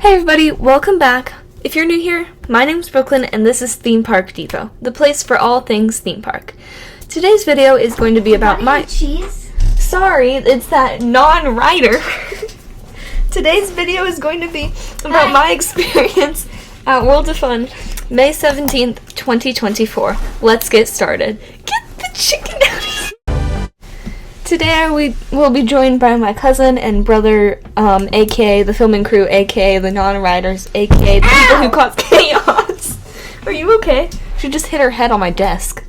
Hey everybody, welcome back. If you're new here, my name's Brooklyn and this is Theme Park Depot, the place for all things theme park. Today's video is going to be about my cheese. Sorry, it's that non-writer. Today's video is going to be about my experience at World of Fun, May 17th, 2024. Let's get started. Get the chicken out of here. Today we will be joined by my cousin and brother, aka the filming crew, aka the non-writers, aka the people who cause chaos. Are you okay? She just hit her head on my desk.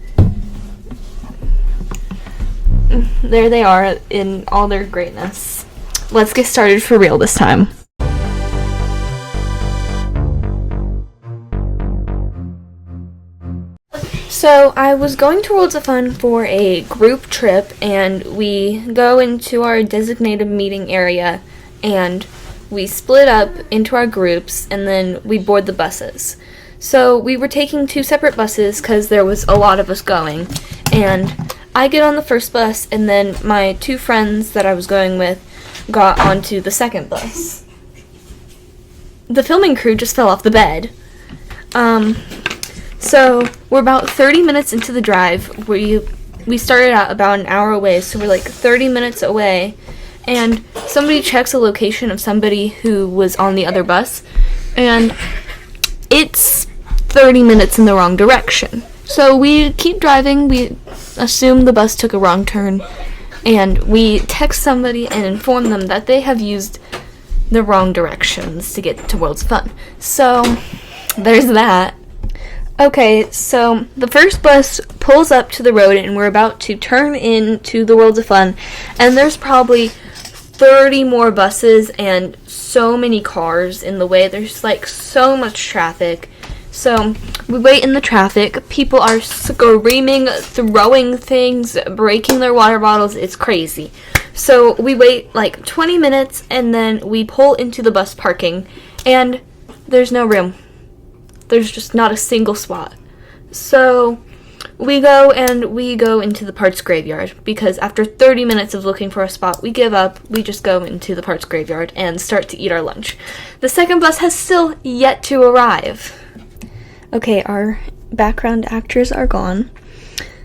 There they are in all their greatness. Let's get started for real this time. So I was going to Worlds of Fun for a group trip, and we go into our designated meeting area and we split up into our groups and then we board the buses. So we were taking two separate buses because there was a lot of us going, and I get on the first bus and then my two friends that I was going with got onto the second bus. The filming crew just fell off the bed. So we're about 30 minutes into the drive. We started out about an hour away, so we're like 30 minutes away, and somebody checks a location of somebody who was on the other bus, and it's 30 minutes in the wrong direction. So we keep driving, we assume the bus took a wrong turn, and we text somebody and inform them that they have used the wrong directions to get to World's Fun. So there's that. Okay, so the first bus pulls up to the road and we're about to turn into the Worlds of Fun, and there's probably 30 more buses and so many cars in the way. There's like so much traffic. So we wait in the traffic. People are screaming, throwing things, breaking their water bottles. It's crazy. So we wait like 20 minutes and then we pull into the bus parking and there's no room. There's just not a single spot. So we go into the parts graveyard because after 30 minutes of looking for a spot, we give up. We just go into the parts graveyard and start to eat our lunch. The second bus has still yet to arrive. Okay, our background actors are gone.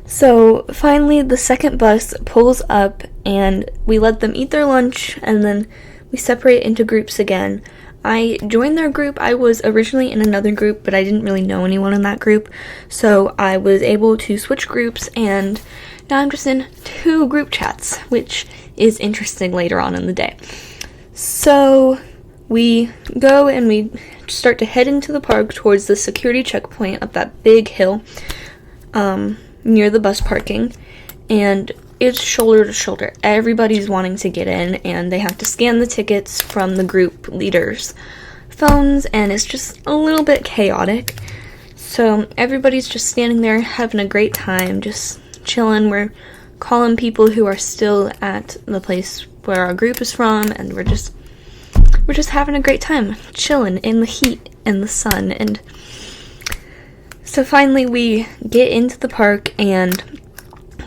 So finally the second bus pulls up and we let them eat their lunch and then we separate into groups again. I joined their group. I was originally in another group, but I didn't really know anyone in that group, so I was able to switch groups, and now I'm just in two group chats, which is interesting later on in the day. So we go and we start to head into the park towards the security checkpoint up that big hill near the bus parking, and it's shoulder to shoulder. Everybody's wanting to get in, and they have to scan the tickets from the group leaders' phones, and it's just a little bit chaotic. So everybody's just standing there having a great time, just chilling. We're calling people who are still at the place where our group is from, and we're just having a great time, chilling in the heat and the sun. And so finally we get into the park and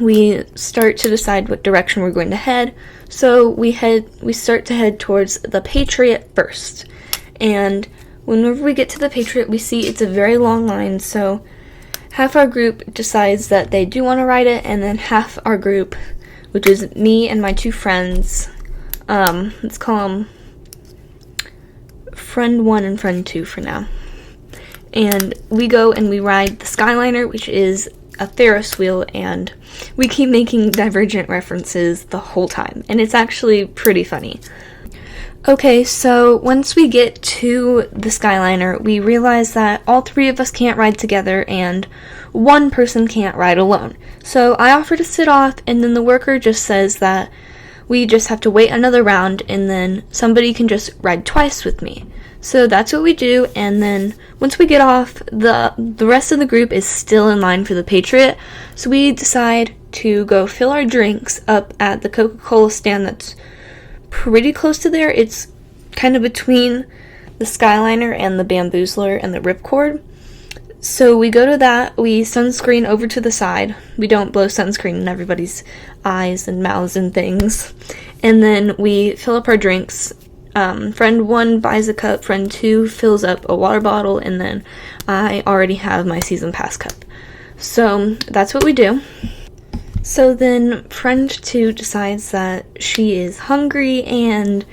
we start to decide what direction we're going to head. So we start to head towards the Patriot first. And whenever we get to the Patriot, we see it's a very long line. So half our group decides that they do want to ride it, and then half our group, which is me and my two friends, let's call them friend 1 and friend 2 for now. And we go and we ride the Skyliner, which is a Ferris wheel, and we keep making Divergent references the whole time, and it's actually pretty funny. Okay, so once we get to the Skyliner, we realize that all three of us can't ride together, and one person can't ride alone. So I offer to sit off, and then the worker just says that we just have to wait another round, and then somebody can just ride twice with me. So that's what we do, and then once we get off, the rest of the group is still in line for the Patriot, so we decide to go fill our drinks up at the Coca-Cola stand that's pretty close to there. It's kind of between the Skyliner and the Bamboozler and the Ripcord. So we go to that, we sunscreen over to the side. We don't blow sunscreen in everybody's eyes and mouths and things. And then we fill up our drinks Friend 1 buys a cup, friend 2 fills up a water bottle, and then I already have my season pass cup. So that's what we do. So then friend 2 decides that she is hungry, and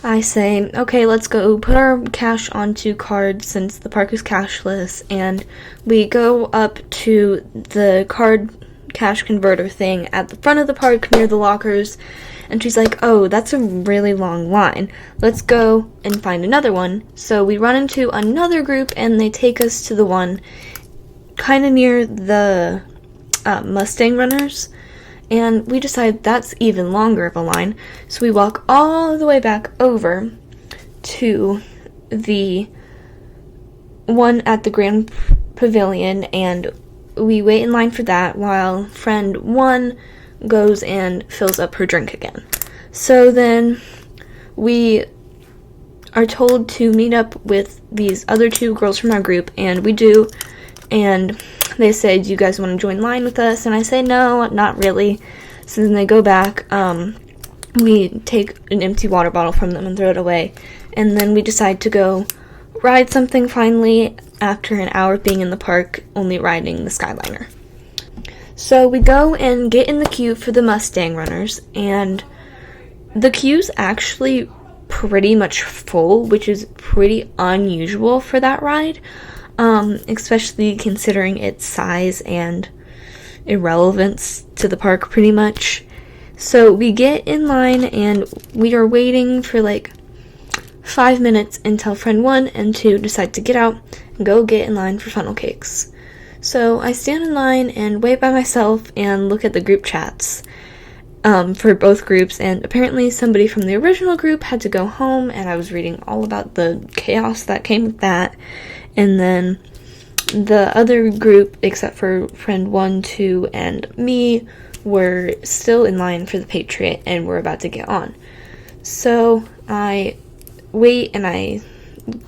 I say, okay, let's go put our cash onto cards since the park is cashless, and we go up to the card cash converter thing at the front of the park near the lockers, and she's like, oh, that's a really long line. Let's go and find another one. So we run into another group, and they take us to the one kind of near the Mustang Runners, and we decide that's even longer of a line, so we walk all the way back over to the one at the Grand Pavilion, and we wait in line for that while friend 1 goes and fills up her drink again. So then we are told to meet up with these other 2 girls from our group, and we do, and they say, do you guys want to join line with us? And I say, no, not really. So then they go back, we take an empty water bottle from them and throw it away, and then we decide to go ride something finally after an hour being in the park, only riding the Skyliner. So we go and get in the queue for the Mustang Runners, and the queue's actually pretty much full, which is pretty unusual for that ride, especially considering its size and irrelevance to the park pretty much. So we get in line, and we are waiting for like 5 minutes until friend 1 and 2 decide to get out and go get in line for funnel cakes. So I stand in line and wait by myself and look at the group chats for both groups, and apparently somebody from the original group had to go home, and I was reading all about the chaos that came with that. And then the other group, except for friend 1, 2, and me, were still in line for the Patriot and were about to get on. So I wait, and I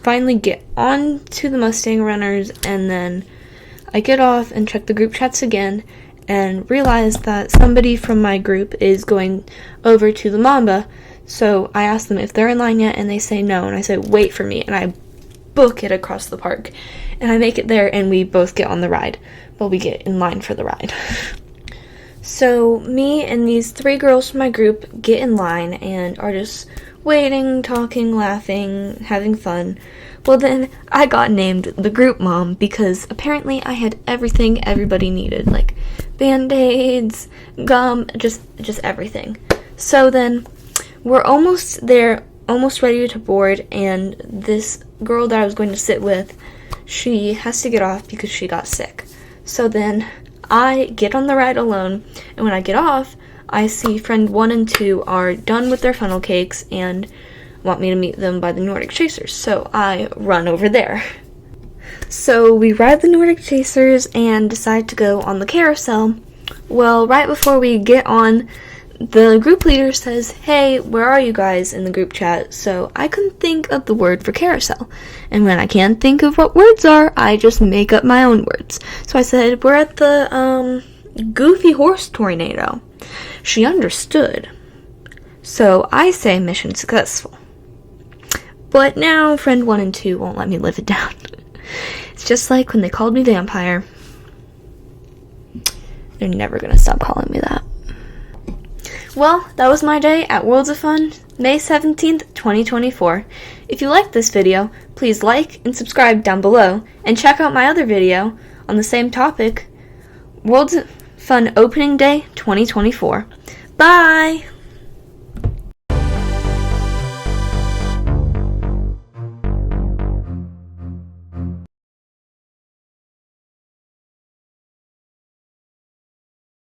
finally get on to the Mustang Runners, and then I get off and check the group chats again and realize that somebody from my group is going over to the Mamba. So I ask them if they're in line yet, and they say no, and I say wait for me, and I book it across the park, and I make it there, and we both get on the ride. Well, we get in line for the ride. So me and these 3 girls from my group get in line and are just waiting, talking, laughing, having fun. Well, then I got named the group mom because apparently I had everything everybody needed, like Band-Aids, gum, just everything. So then we're almost there, almost ready to board, and this girl that I was going to sit with, she has to get off because she got sick. So then I get on the ride alone, and when I get off, I see friend 1 and 2 are done with their funnel cakes and want me to meet them by the Nordic Chasers, so I run over there. So we ride the Nordic Chasers and decide to go on the carousel. Well, right before we get on, the group leader says, hey, where are you guys in the group chat? So I couldn't think of the word for carousel. And when I can't think of what words are, I just make up my own words. So I said, we're at the, Goofy Horse Tornado. She understood. So I say mission successful. But now friend 1 and 2 won't let me live it down. It's just like when they called me vampire. They're never gonna stop calling me that. Well, that was my day at Worlds of Fun, May 17th, 2024. If you liked this video, please like and subscribe down below, and check out my other video on the same topic, Worlds of Fun Opening Day 2024. Bye!